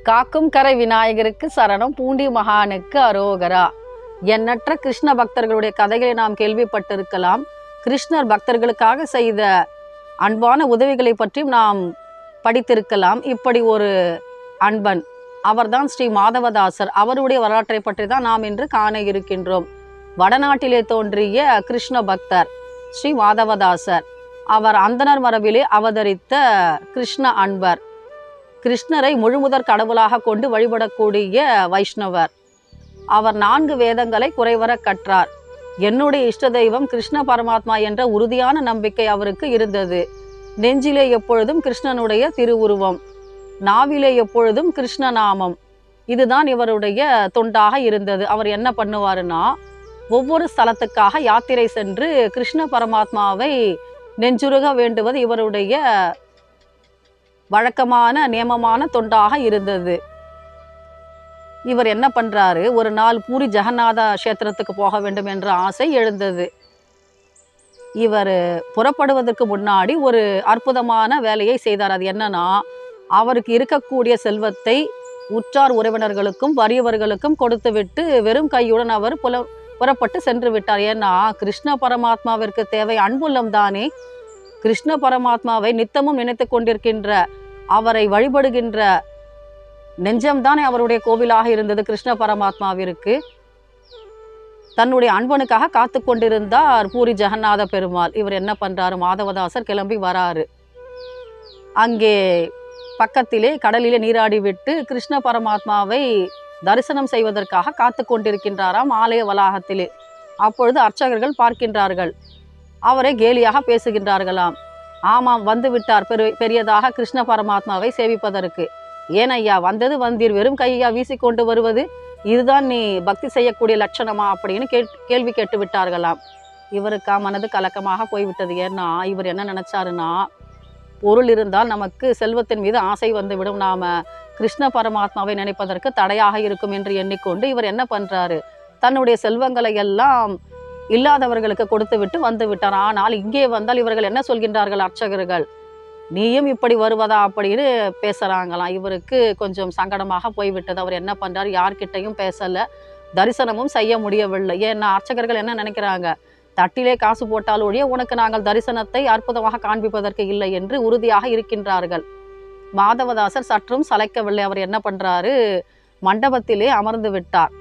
காக்கும் கரை விநாயகருக்கு சரணம், பூண்டி மகானுக்கு அரோகரா. எண்ணற்ற கிருஷ்ண பக்தர்களுடைய கதைகளை நாம் கேள்விப்பட்டிருக்கலாம். கிருஷ்ணர் பக்தர்களுக்காக செய்த அன்பான உதவிகளை பற்றியும் நாம் படித்திருக்கலாம். இப்படி ஒரு அன்பன் அவர்தான் ஸ்ரீ மாதவதாசர். அவருடைய வரலாற்றை பற்றி தான் நாம் இன்று காண இருக்கின்றோம். வடநாட்டிலே தோன்றிய கிருஷ்ண பக்தர் ஸ்ரீ மாதவதாசர். அவர் அந்தனர் மரபிலே அவதரித்த கிருஷ்ண அன்பர். கிருஷ்ணரை முழுமுதற் கடவுளாக கொண்டு வழிபடக்கூடிய வைஷ்ணவர். அவர் 4 வேதங்களை குறைவர கற்றார். என்னுடைய இஷ்ட தெய்வம் கிருஷ்ண பரமாத்மா என்ற உறுதியான நம்பிக்கை அவருக்கு இருந்தது. நெஞ்சிலே எப்பொழுதும் கிருஷ்ணனுடைய திருவுருவம், நாவிலே எப்பொழுதும் கிருஷ்ண நாமம். இதுதான் இவருடைய தொண்டாக இருந்தது. அவர் என்ன பண்ணுவாருன்னா, ஒவ்வொரு ஸ்தலத்துக்காக யாத்திரை சென்று கிருஷ்ண பரமாத்மாவை நெஞ்சுருக வேண்டுவது இவருடைய வழக்கமான நியமமான தொண்டாக இருந்தது. இவர் என்ன பண்றாரு, ஒரு நாள் பூரி ஜெகநாத கஷேத்திரத்துக்கு போக வேண்டும் என்ற ஆசை எழுந்தது. இவர் புறப்படுவதற்கு முன்னாடி ஒரு அற்புதமான வேலையை செய்தார். அது என்னன்னா, அவருக்கு இருக்கக்கூடிய செல்வத்தை உற்றார் உறவினர்களுக்கும் வறியவர்களுக்கும் கொடுத்துவிட்டு வெறும் கையுடன் அவர் புறப்பட்டு சென்று விட்டார். ஏன்னா கிருஷ்ண பரமாத்மாவிற்கு தேவை அன்புள்ளம் தானே. கிருஷ்ண பரமாத்மாவை நித்தமும் நினைத்து கொண்டிருக்கின்ற, அவரை வழிபடுகின்ற நெஞ்சம்தானே அவருடைய கோவிலாக இருந்தது. கிருஷ்ண பரமாத்மாவிற்கு தன்னுடைய அன்பனுக்காக காத்து கொண்டிருந்தார் பூரி ஜெகநாத பெருமாள். இவர் என்ன பண்றாரு, மாதவதாசர் கிளம்பி வராரு. அங்கே பக்கத்திலே கடலிலே நீராடி விட்டு கிருஷ்ண பரமாத்மாவை தரிசனம் செய்வதற்காக காத்து கொண்டிருக்கின்றாராம் ஆலய வளாகத்திலே. அப்பொழுது அர்ச்சகர்கள் பார்க்கின்றார்கள். அவரை கேலியாக பேசுகின்றார்களாம். ஆமாம், வந்து விட்டார் பெரியதாக கிருஷ்ண பரமாத்மாவை சேவிப்பதற்கு. ஏன் ஐயா வந்தது வந்தீர், வெறும் கையா வீசிக்கொண்டு வருவது, இதுதான் நீ பக்தி செய்யக்கூடிய லட்சணமா அப்படின்னு கேள்வி கேட்டு விட்டார்களாம். இவருக்கா மனது கலக்கமாக போய்விட்டது. ஏன்னா இவர் என்ன நினைச்சாருன்னா, பொருள் இருந்தால் நமக்கு செல்வத்தின் மீது ஆசை வந்துவிடும், நாம கிருஷ்ண பரமாத்மாவை நினைப்பதற்கு தடையாக இருக்கும் என்று எண்ணிக்கொண்டு இவர் என்ன பண்றாரு, தன்னுடைய செல்வங்களை எல்லாம் இல்லாதவர்களுக்கு கொடுத்து விட்டு வந்து விட்டார். ஆனால் இங்கே வந்தால் இவர்கள் என்ன சொல்கின்றார்கள், அர்ச்சகர்கள், நீயும் இப்படி வருவதா அப்படின்னு பேசுறாங்களாம். இவருக்கு கொஞ்சம் சங்கடமாக போய்விட்டது. அவர் என்ன பண்றாரு, யார்கிட்டையும் பேசல, தரிசனமும் செய்ய முடியவில்லை. ஏன்னா அர்ச்சகர்கள் என்ன நினைக்கிறாங்க, தட்டிலே காசு போட்டால் ஒழிய உனக்கு நாங்கள் தரிசனத்தை அற்புதமாக காண்பிப்பதற்கு இல்லை என்று உறுதியாக இருக்கின்றார்கள். மாதவதாசர் சற்றும் சளைக்கவில்லை. அவர் என்ன பண்றாரு, மண்டபத்திலே அமர்ந்து விட்டார்.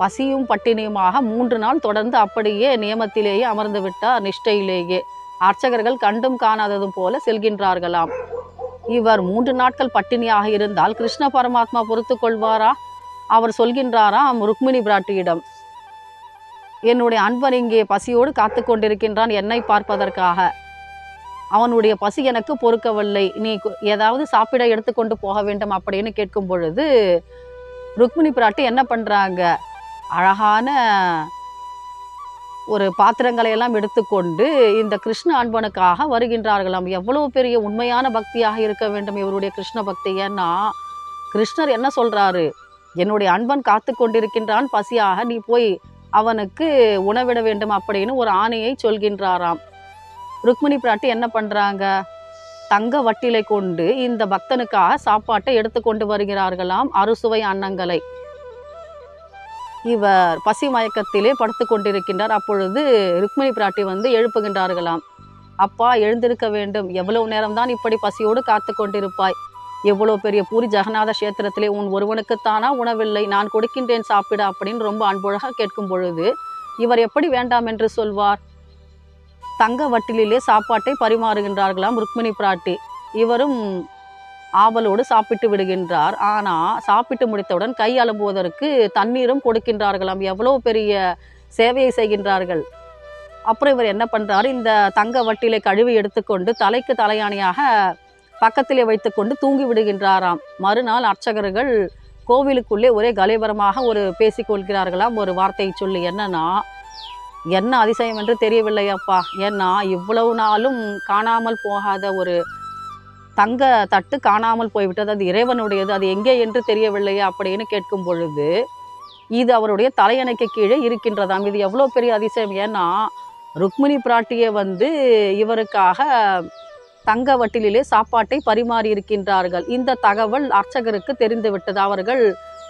பசியும் பட்டினியுமாக 3 நாள் தொடர்ந்து அப்படியே நியமத்திலேயே அமர்ந்து விட்டார், நிஷ்டையிலேயே. அர்ச்சகர்கள் கண்டும் காணாததும் போல செல்கின்றார்களாம். இவர் 3 நாட்கள் பட்டினியாக இருந்தால் கிருஷ்ண பரமாத்மா பொறுத்து கொள்வாரா? அவர் சொல்கின்றாராம் ருக்மிணி பிராட்டியிடம், என்னுடைய அன்பன் இங்கே பசியோடு காத்து கொண்டிருக்கின்றான் என்னை பார்ப்பதற்காக. அவனுடைய பசி எனக்கு பொறுக்கவில்லை, நீ ஏதாவது சாப்பிட எடுத்துக்கொண்டு போக வேண்டும் அப்படின்னு கேட்கும் பொழுது ருக்மிணி பிராட்டி என்ன பண்றாங்க, அழகான ஒரு பாத்திரங்களை எல்லாம் எடுத்துக்கொண்டு இந்த கிருஷ்ண அன்பனுக்காக வருகின்றார்களாம். எவ்வளவு பெரிய உண்மையான பக்தியாக இருக்க வேண்டும் இவருடைய கிருஷ்ண பக்தி. ஏன்னா கிருஷ்ணர் என்ன சொல்றாரு, என்னுடைய அன்பன் காத்து கொண்டிருக்கின்றான் பசியாக, நீ போய் அவனுக்கு உணவிட வேண்டும் அப்படின்னு ஒரு ஆணையை சொல்கின்றாராம். ருக்மிணி பிராட்டி என்ன பண்றாங்க, தங்க வட்டிலை கொண்டு இந்த பக்தனுக்காக சாப்பாட்டை எடுத்துக்கொண்டு வருகிறார்களாம், அறுசுவை அன்னங்களை. இவர் பசி மயக்கத்திலே படுத்து கொண்டிருக்கின்றார். அப்பொழுது ருக்மிணி பிராட்டி வந்து எழுப்புகின்றார்களாம். அப்பா எழுந்திருக்க வேண்டும், எவ்வளவு நேரம்தான் இப்படி பசியோடு காத்து கொண்டிருப்பாய், எவ்வளோ பெரிய பூரி ஜெகநாத கஷேத்திரத்திலே உன் ஒருவனுக்குத்தானா உணவில்லை, நான் கொடுக்கின்றேன் சாப்பிட அப்படின்னு ரொம்ப அன்பழகாக கேட்கும் பொழுது இவர் எப்படி வேண்டாம் என்று சொல்வார். தங்க வட்டிலே சாப்பாட்டை பரிமாறுகின்றார்களாம் ருக்மிணி பிராட்டி. இவரும் ஆவலோடு சாப்பிட்டு விடுகின்றார். ஆனால் சாப்பிட்டு முடித்தவுடன் கை அலம்புவதற்கு தண்ணீரும் கொடுக்கின்றார்களாம். எவ்வளோ பெரிய சேவையை செய்கின்றார்கள். அப்புறம் இவர் என்ன பண்ணுறாரு, இந்த தங்க வட்டிலை கழுவி எடுத்துக்கொண்டு தலைக்கு தலையாணியாக பக்கத்திலே வைத்துக்கொண்டு தூங்கி விடுகின்றாராம். மறுநாள் அர்ச்சகர்கள் கோவிலுக்குள்ளே ஒரே கலைபரமாக ஒரு பேசிக்கொள்கிறார்களாம், ஒரு வார்த்தையை சொல்லி. என்னன்னா, என்ன அதிசயம் என்று தெரியவில்லை அப்பா, ஏன்னா இவ்வளவு நாளும் காணாமல் போகாத ஒரு தங்க தட்டு காணாமல் போய்விட்டது, அது இறைவனுடையது, அது எங்கே என்று தெரியவில்லையா அப்படின்னு கேட்கும் பொழுது இது அவருடைய தலையணைக்கு கீழே இருக்கின்றதாம். இது எவ்வளோ பெரிய அதிசயம். ஏன்னா ருக்மிணி பிராட்டியை வந்து இவருக்காக தங்க வட்டிலே சாப்பாட்டை பரிமாறி இருக்கின்றார்கள். இந்த தகவல் அர்ச்சகருக்கு தெரிந்துவிட்டது. அவர்கள்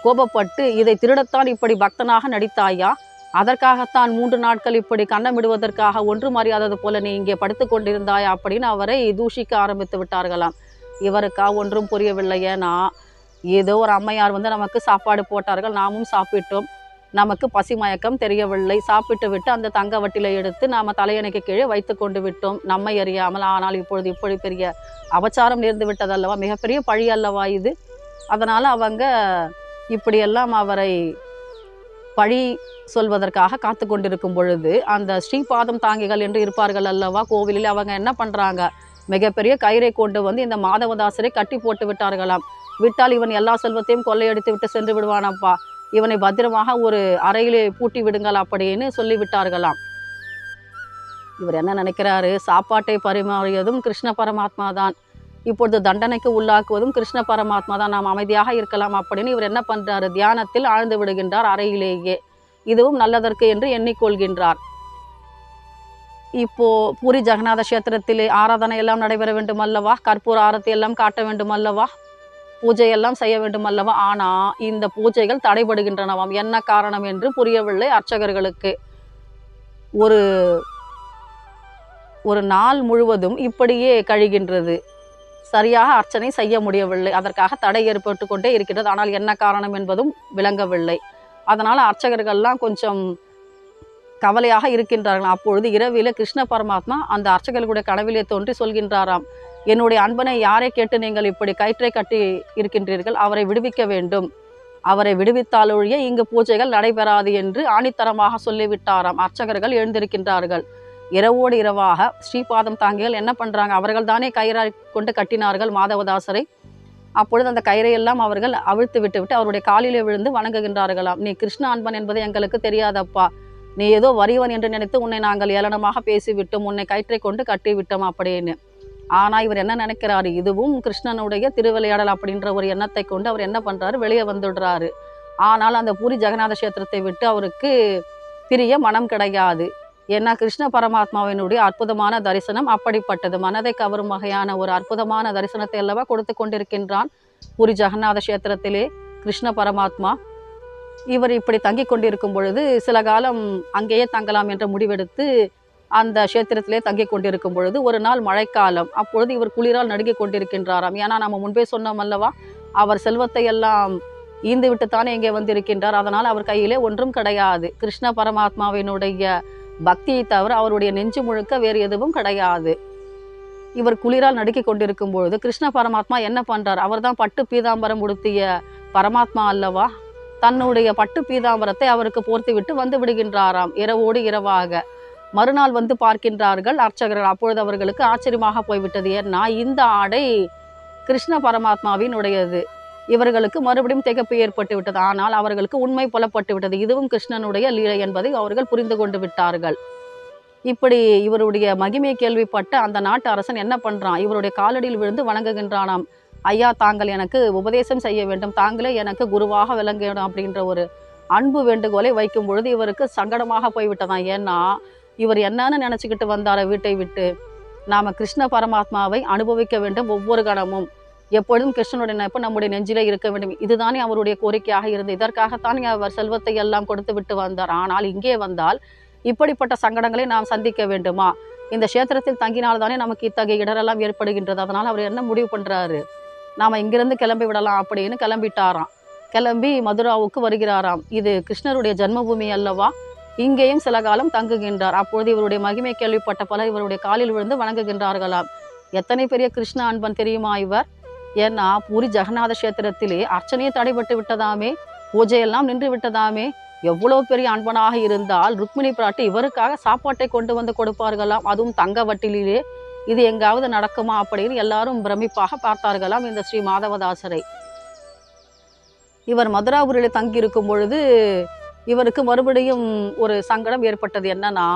கோபப்பட்டு, இதை திருடத்தான் இப்படி பக்தனாக நடித்தாயா? அதற்காகத்தான் 3 நாட்கள் இப்படி கன்னமிடுவதற்காக ஒன்றும் அறியாதது போல நீ இங்கே படுத்து கொண்டிருந்தாயா அப்படின்னு அவரை தூஷிக்க ஆரம்பித்து விட்டார்களாம். இவருக்கா ஒன்றும் புரியவில்லை. ஏன்னா ஏதோ ஒரு அம்மையார் நமக்கு சாப்பாடு போட்டார்கள், நாமும் சாப்பிட்டோம், நமக்கு பசி மயக்கம் தெரியவில்லை, சாப்பிட்டு விட்டு அந்த தங்க வட்டிலை எடுத்து நாம் தலையணைக்கு கீழே வைத்து கொண்டு விட்டோம் நம்மை அறியாமல். ஆனால் இப்பொழுது இப்படி பெரிய அபச்சாரம் நேர்ந்து விட்டதல்லவா, மிகப்பெரிய பழி அல்லவா இது. அதனால் அவங்க இப்படியெல்லாம் அவரை பழி சொல்வதற்காக காத்து கொண்டிருக்கும் பொழுது அந்த ஸ்ரீபாதம் தாங்கிகள் என்று இருப்பார்கள் அல்லவா கோவிலில், அவங்க என்ன பண்ணுறாங்க, மிகப்பெரிய கயிறை கொண்டு இந்த மாதவதாசரை கட்டி போட்டு விட்டார்களாம். விட்டால் இவன் எல்லா செல்வத்தையும் கொள்ளையடித்து விட்டு சென்று விடுவானப்பா, இவனை பத்திரமாக ஒரு அறையிலே பூட்டி விடுங்கள் அப்படின்னு சொல்லிவிட்டார்களாம். இவர் என்ன நினைக்கிறாரு, சாப்பாட்டை பரிமாறியதும் கிருஷ்ண பரமாத்மா தான், இப்பொழுது தண்டனைக்கு உள்ளாக்குவதும் கிருஷ்ண பரமாத்மா தான், நாம் அமைதியாக இருக்கலாம் அப்படின்னு இவர் என்ன பண்ணுறாரு, தியானத்தில் ஆழ்ந்து விடுகின்றார் அறையிலேயே. இதுவும் நல்லதற்கு என்று எண்ணிக்கொள்கின்றார். இப்போ பூரி ஜெகநாத கஷேத்திரத்திலே ஆராதனை எல்லாம் நடைபெற வேண்டும் அல்லவா, கற்பூர ஆரத்தி எல்லாம் காட்ட வேண்டும் அல்லவா, பூஜை எல்லாம் செய்ய வேண்டும் அல்லவா. ஆனால் இந்த பூஜைகள் தடைபடுகின்றனவாம். என்ன காரணம் என்று புரியவில்லை அர்ச்சகர்களுக்கு. ஒரு நாள் முழுவதும் இப்படியே கழிகின்றது, சரியாக அர்ச்சனை செய்ய முடியவில்லை, அதற்காக தடை ஏற்பட்டு கொண்டே இருக்கின்றது. ஆனால் என்ன காரணம் என்பதும் விளங்கவில்லை. அதனால் அர்ச்சகர்கள்லாம் கொஞ்சம் கவலையாக இருக்கின்றார்கள். அப்பொழுது இரவிலே கிருஷ்ண பரமாத்மா அந்த அர்ச்சகர்களுடைய கனவிலே தோன்றி சொல்கின்றாராம், என்னுடைய அன்பனை யாரை கேட்டு நீங்கள் இப்படி கயிற்றை கட்டி இருக்கின்றீர்கள், அவரை விடுவிக்க வேண்டும், அவரை விடுவித்தாலொழிய இங்கு பூஜைகள் நடைபெறாது என்று ஆணித்தரமாக சொல்லிவிட்டாராம். அர்ச்சகர்கள் எழுந்திருக்கின்றார்கள். இரவோடு இரவாக ஸ்ரீபாதம் தாங்கிகள் என்ன பண்ணுறாங்க, அவர்கள் தானே கயிறாய் கொண்டு கட்டினார்கள் மாதவதாசரை. அப்பொழுது அந்த கயிறையெல்லாம் அவர்கள் அவிழ்த்து விட்டு அவருடைய காலிலே விழுந்து வணங்குகின்றார்களாம். நீ கிருஷ்ண அன்பன் என்பது எங்களுக்கு தெரியாதப்பா, நீ ஏதோ வறியவன் என்று நினைத்து உன்னை நாங்கள் ஏளனமாக பேசிவிட்டோம், உன்னை கயிற்றை கொண்டு கட்டிவிட்டோம் அப்படின்னு. ஆனால் இவர் என்ன நினைக்கிறாரு, இதுவும் கிருஷ்ணனுடைய திருவிளையாடல் அப்படின்ற ஒரு எண்ணத்தை கொண்டு அவர் என்ன பண்ணுறாரு, வெளியே வந்துடுறாரு. ஆனால் அந்த பூரி ஜெகநாத கஷேத்திரத்தை விட்டு அவருக்கு பிரிய மனம் கிடையாது. ஏன்னா கிருஷ்ண பரமாத்மாவினுடைய அற்புதமான தரிசனம் அப்படிப்பட்டது, மனதை கவரும் வகையான ஒரு அற்புதமான தரிசனத்தை அல்லவா கொடுத்து கொண்டிருக்கின்றான் பூரி ஜெகநாத கஷேத்திரத்திலே கிருஷ்ண பரமாத்மா. இவர் இப்படி தங்கி கொண்டிருக்கும் பொழுது சில காலம் அங்கேயே தங்கலாம் என்ற முடிவெடுத்து அந்த கஷேத்திரத்திலே தங்கி கொண்டிருக்கும் பொழுது ஒரு நாள் மழைக்காலம். அப்பொழுது இவர் குளிரால் நடுங்கி கொண்டிருக்கின்றாராம். ஏன்னா நம்ம முன்பே சொன்னோம் அல்லவா, அவர் செல்வத்தை எல்லாம் ஈந்து விட்டுத்தானே இங்கே வந்திருக்கின்றார். அதனால் அவர் கையிலே ஒன்றும் கிடையாது. கிருஷ்ண பரமாத்மாவினுடைய பக்தியை தவிர அவருடைய நெஞ்சு முழுக்க வேறு எதுவும் கிடையாது. இவர் குளிரால் நடுக்கி கொண்டிருக்கும் பொழுது கிருஷ்ண பரமாத்மா என்ன பண்றார், அவர் தான் பட்டு பீதாம்பரம் உடுத்திய பரமாத்மா அல்லவா, தன்னுடைய பட்டு பீதாம்பரத்தை அவருக்கு போர்த்தி விட்டு வந்து விடுகின்றாராம் இரவோடு இரவாக. மறுநாள் பார்க்கின்றார்கள் அர்ச்சகர்கள். அப்பொழுது அவர்களுக்கு ஆச்சரியமாக போய்விட்டது. ஏன்னா இந்த ஆடை கிருஷ்ண பரமாத்மாவினுடையது. இவர்களுக்கு மறுபடியும் திகைப்பு ஏற்பட்டு விட்டது. ஆனால் அவர்களுக்கு உண்மை புலப்பட்டு விட்டது, இதுவும் கிருஷ்ணனுடைய லீலை என்பதை அவர்கள் புரிந்து கொண்டு விட்டார்கள். இப்படி இவருடைய மகிமையை கேள்விப்பட்ட அந்த நாட்டு அரசன் என்ன பண்றான், இவருடைய காலடியில் விழுந்து வணங்குகின்றானாம். ஐயா, தாங்கள் எனக்கு உபதேசம் செய்ய வேண்டும், தாங்களே எனக்கு குருவாக விளங்க வேண்டும் அப்படின்ற ஒரு அன்பு வேண்டுகோளை வைக்கும் பொழுது இவருக்கு சங்கடமாக போய்விட்டதான். ஏன்னா இவர் என்னன்னு நினச்சிக்கிட்டு வந்தார வீட்டை விட்டு, நாம் கிருஷ்ண பரமாத்மாவை அனுபவிக்க வேண்டும், ஒவ்வொரு கணமும் எப்பொழுதும் கிருஷ்ணனுடைய நினைப்பு நம்முடைய நெஞ்சிலே இருக்க வேண்டும், இதுதானே அவருடைய கோரிக்கையாக இருந்தது. இதற்காகத்தான் அவர் செல்வத்தை எல்லாம் கொடுத்து விட்டு வந்தார். ஆனால் இங்கே வந்தால் இப்படிப்பட்ட சங்கடங்களை நாம் சந்திக்க வேண்டுமா, இந்த கஷேத்திரத்தில் தங்கினால்தானே நமக்கு இத்தகைய இடரெல்லாம் ஏற்படுகின்றது. அதனால் அவர் என்ன முடிவு பண்ணுறாரு, நாம் இங்கிருந்து கிளம்பி விடலாம் அப்படின்னு கிளம்பிட்டாராம். கிளம்பி மதுராவுக்கு வருகிறாராம். இது கிருஷ்ணருடைய ஜன்மபூமி அல்லவா, இங்கேயும் சில காலம் தங்குகின்றார். அப்பொழுது இவருடைய மகிமை கேள்விப்பட்ட பலர் இவருடைய காலில் விழுந்து வணங்குகின்றார்களாம். எத்தனை பெரிய கிருஷ்ண அன்பன் தெரியுமா இவர். ஏன்னா பூரி ஜெகநாத கஷேத்திரத்திலே அர்ச்சனையே தடைபட்டு விட்டதாமே, பூஜையெல்லாம் நின்று விட்டதாமே. எவ்வளோ பெரிய அன்பனாக இருந்தால் ருக்மிணி பிராட்டி இவருக்காக சாப்பாட்டை கொண்டு வந்து கொடுப்பார்களாம், அதுவும் தங்க வட்டிலே. இது எங்காவது நடக்குமா அப்படின்னு எல்லாரும் பிரமிப்பாக பார்த்தார்களாம் இந்த ஸ்ரீ மாதவதாசரை. இவர் மதுராபுரியில் தங்கியிருக்கும் பொழுது இவருக்கு மறுபடியும் ஒரு சங்கடம் ஏற்பட்டது. என்னன்னா,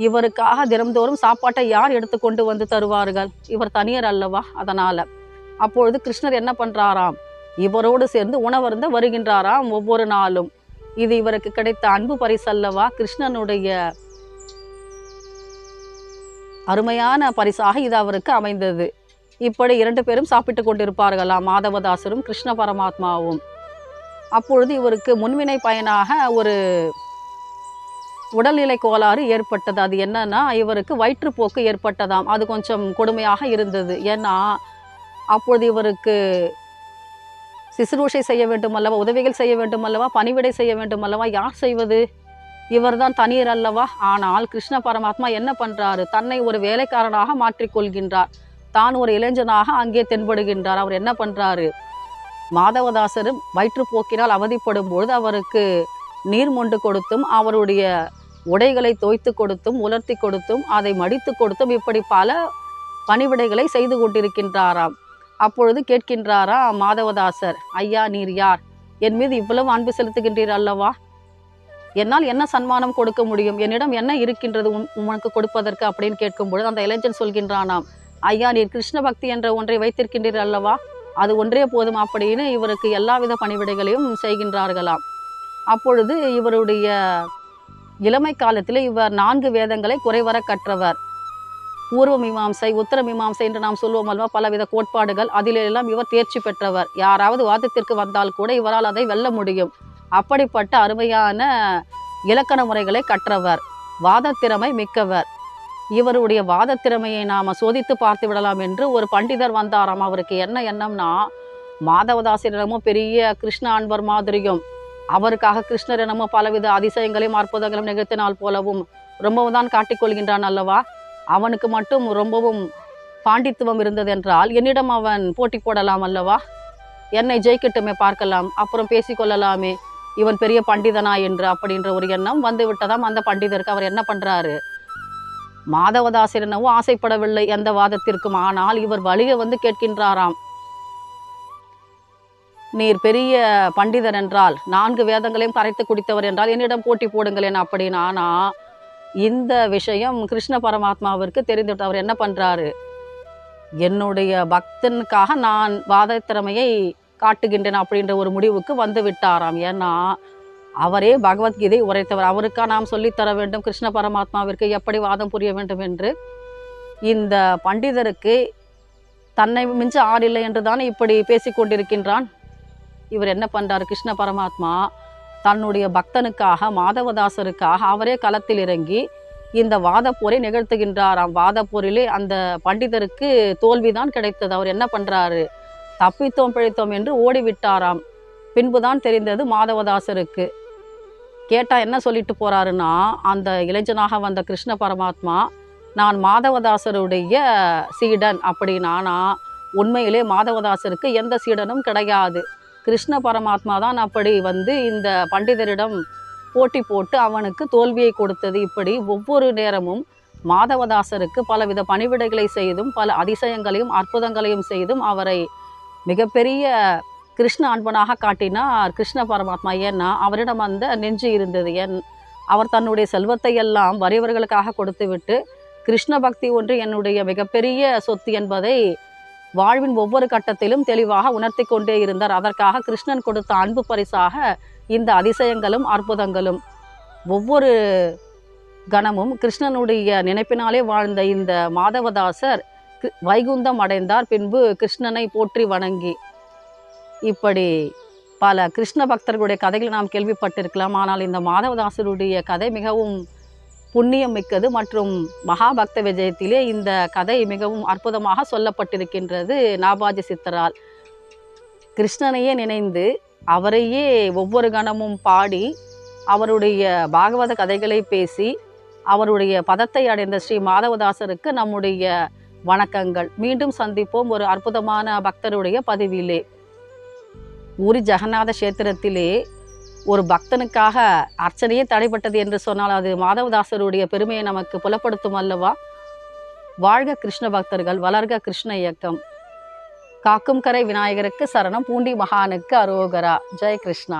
இவருக்காக தினம்தோறும் சாப்பாட்டை யார் எடுத்து கொண்டு வந்து தருவார்கள், இவர் தனியர் அல்லவா. அதனால அப்பொழுது கிருஷ்ணர் என்ன பண்றாராம், இவரோடு சேர்ந்து உணவருந்த வருகின்றாராம் ஒவ்வொரு நாளும். இது இவருக்கு கிடைத்த அன்பு பரிசல்லவா, கிருஷ்ணனுடைய அருமையான பரிசாக இது அவருக்கு அமைந்தது. இப்படி 2 பேரும் சாப்பிட்டு கொண்டிருப்பார்களாம், மாதவதாசரும் கிருஷ்ண பரமாத்மாவும். அப்பொழுது இவருக்கு முன்வினை பயனாக ஒரு உடல்நிலை கோளாறு ஏற்பட்டது. அது என்னன்னா, இவருக்கு வயிற்றுப்போக்கு ஏற்பட்டதாம். அது கொஞ்சம் கொடுமையாக இருந்தது. ஏன்னா அப்பொழுது இவருக்கு சிசுரூஷை செய்ய வேண்டும் அல்லவா, உதவிகள் செய்ய வேண்டும் அல்லவா, பணிவிடை செய்ய வேண்டும் அல்லவா, யார் செய்வது? இவர்தான் தனியர் அல்லவா. ஆனால் கிருஷ்ண பரமாத்மா என்ன பண்றாரு, தன்னை ஒரு வேலைக்காரனாக மாற்றிக்கொள்கின்றார். தான் ஒரு இளைஞனாக அங்கே தென்படுகின்றார். அவர் என்ன பண்றாரு, மாதவதாசரும் வயிற்றுப்போக்கினால் அவதிப்படும் பொழுது அவருக்கு நீர் மொண்டு கொடுத்தும், அவருடைய உடைகளை தோய்த்து கொடுத்தும், உலர்த்தி கொடுத்தும், அதை மடித்து கொடுத்தும், இப்படி பல பணிவிடைகளை செய்து கொண்டிருக்கின்றாராம். அப்பொழுது கேட்கின்றாராம் மாதவதாசர், ஐயா நீர் யார்? என் மீது இவ்வளவு அன்பு செலுத்துகின்றீர் அல்லவா, என்னால் என்ன சன்மானம் கொடுக்க முடியும், என்னிடம் என்ன இருக்கின்றது உனக்கு கொடுப்பதற்கு அப்படின்னு கேட்கும்பொழுது அந்த இளைஞன் சொல்கின்றானாம், ஐயா நீர் கிருஷ்ண பக்தி என்ற ஒன்றை வைத்திருக்கின்றீர் அல்லவா, அது ஒன்றே போதும் அப்படின்னு இவருக்கு எல்லாவித பணிவிடைகளையும் செய்கின்றார்களாம். அப்பொழுது இவருடைய இளமை காலத்தில் இவர் 4 வேதங்களை குறைவர கற்றவர். பூர்வ மீமாம்சை, உத்தர மீமாம்சை என்று நாம் சொல்வோம் அல்லவா, பலவித கோட்பாடுகள், அதிலெல்லாம் இவர் தேர்ச்சி பெற்றவர். யாராவது வாதத்திற்கு வந்தால் கூட இவரால் அதை வெல்ல முடியும். அப்படிப்பட்ட அருமையான இலக்கண முறைகளை கற்றவர், வாத திறமை மிக்கவர். இவருடைய வாத திறமையை நாம் சோதித்து பார்த்து விடலாம் என்று ஒரு பண்டிதர் வந்தாராம். அவருக்கு என்ன எண்ணம்னா, மாதவதாசரிடமும் பெரிய கிருஷ்ண அன்பர் மாதிரியும், அவருக்காக கிருஷ்ணர் என்னமோ பலவித அதிசயங்களையும் அற்புதங்களையும் நிகழ்த்தினால் போலவும் ரொம்பவும் தான் காட்டிக்கொள்கின்றான் அல்லவா, அவனுக்கு மட்டும் ரொம்பவும் பாண்டித்துவம் இருந்தது என்றால் என்னிடம் அவன் போட்டி போடலாம் அல்லவா, என்னை ஜெயிக்கட்டுமே, பார்க்கலாம், அப்புறம் பேசிக்கொள்ளலாமே, இவன் பெரிய பண்டிதனா என்று அப்படின்ற ஒரு எண்ணம் வந்து விட்டதாம் அந்த பண்டிதருக்கு. அவர் என்ன பண்றாரு, மாதவதாசர் என்னவோ ஆசைப்படவில்லை எந்த வாதத்திற்கும். ஆனால் இவர் வழிய வந்து கேட்கின்றாராம், நீர் பெரிய பண்டிதர் என்றால், 4 வேதங்களையும் கரைத்து குடித்தவர் என்றால் என்னிடம் போட்டி போடுங்களேன் அப்படின்னு. ஆனால் இந்த விஷயம் கிருஷ்ண பரமாத்மாவிற்கு தெரிந்துவிட்டு அவர் என்ன பண்றாரு, என்னுடைய பக்தனுக்காக நான் வாத திறமையை காட்டுகின்றேன் அப்படின்ற ஒரு முடிவுக்கு வந்து விட்டாராம். ஏன்னா அவரே பகவத்கீதை உரைத்தவர், அவருக்கா நாம் சொல்லித்தர வேண்டும் கிருஷ்ண பரமாத்மாவிற்கு எப்படி வாதம் புரிய வேண்டும் என்று. இந்த பண்டிதருக்கு தன்னை மிஞ்ச ஆறில்லை என்று தானே இப்படி பேசிக்கொண்டிருக்கின்றான். இவர் என்ன பண்றாரு, கிருஷ்ண பரமாத்மா தன்னுடைய பக்தனுக்காக, மாதவதாசருக்காக அவரே களத்தில் இறங்கி இந்த வாதப்போரை நிகழ்த்துகின்றாராம். வாதப்போரிலே அந்த பண்டிதருக்கு தோல்விதான் கிடைத்தது. அவர் என்ன பண்றாரு, தப்பித்தோம் பிழைத்தோம் என்று ஓடிவிட்டாராம். பின்புதான் தெரிந்தது மாதவதாசருக்கு. கேட்டா என்ன சொல்லிட்டு போறாருன்னா, அந்த இளைஞனாக வந்த கிருஷ்ண பரமாத்மா நான் மாதவதாசருடைய சீடன் அப்படின்னா, உண்மையிலே மாதவதாசருக்கு எந்த சீடனும் கிடையாது. கிருஷ்ண பரமாத்மா தான் அப்படி வந்து இந்த பண்டிதரிடம் போட்டி போட்டு அவனுக்கு தோல்வியை கொடுத்தது. இப்படி ஒவ்வொரு நேரமும் மாதவதாசருக்கு பலவித பணிவிடைகளை செய்தும், பல அதிசயங்களையும் அற்புதங்களையும் செய்தும் அவரை மிகப்பெரிய கிருஷ்ண அன்பனாக காட்டினார் கிருஷ்ண பரமாத்மா. ஏன்னா அவரிடம் அந்த நெஞ்சு இருந்தது. அவர் தன்னுடைய செல்வத்தை எல்லாம் வறியவர்களுக்காக கொடுத்துவிட்டு, கிருஷ்ண பக்தி ஒன்று என்னுடைய மிகப்பெரிய சொத்து என்பதை வாழ்வின் ஒவ்வொரு கட்டத்திலும் தெளிவாக உணர்த்தி கொண்டே இருந்தார். அதற்காக கிருஷ்ணன் கொடுத்த அன்பு பரிசாக இந்த அதிசயங்களும் அற்புதங்களும். ஒவ்வொரு கணமும் கிருஷ்ணனுடைய நினைப்பினாலே வாழ்ந்த இந்த மாதவதாசர் வைகுந்தம் அடைந்தார். பின்பு கிருஷ்ணனை போற்றி வணங்கி. இப்படி பல கிருஷ்ண பக்தர்களுடைய கதைகளை நாம் கேள்விப்பட்டிருக்கலாம். ஆனால் இந்த மாதவதாசருடைய கதை மிகவும் புண்ணியம் மிக்கது மற்றும் மகாபக்த விஜயத்திலே இந்த கதை மிகவும் அற்புதமாக சொல்லப்பட்டிருக்கின்றது நாபாஜி சித்தரால். கிருஷ்ணனையே நினைந்து அவரையே ஒவ்வொரு கணமும் பாடி அவருடைய பாகவத கதைகளை பேசி அவருடைய பதத்தை அடைந்த ஸ்ரீ மாதவதாசருக்கு நம்முடைய வணக்கங்கள். மீண்டும் சந்திப்போம் ஒரு அற்புதமான பக்தருடைய பதிவிலே. பூரி ஜெகநாத கஷேத்திரத்திலே ஒரு பக்தனுக்காக அர்ச்சனையே தடைப்பட்டது என்று சொன்னால் அது மாதவதாசருடைய பெருமையை நமக்கு புலப்படுத்தும் அல்லவா. வாழ்க கிருஷ்ண பக்தர்கள், வளர்க கிருஷ்ண இயக்கம். காக்கும் கரை விநாயகருக்கு சரணம், பூண்டி மகானுக்கு அரோகரா. ஜெய் கிருஷ்ணா.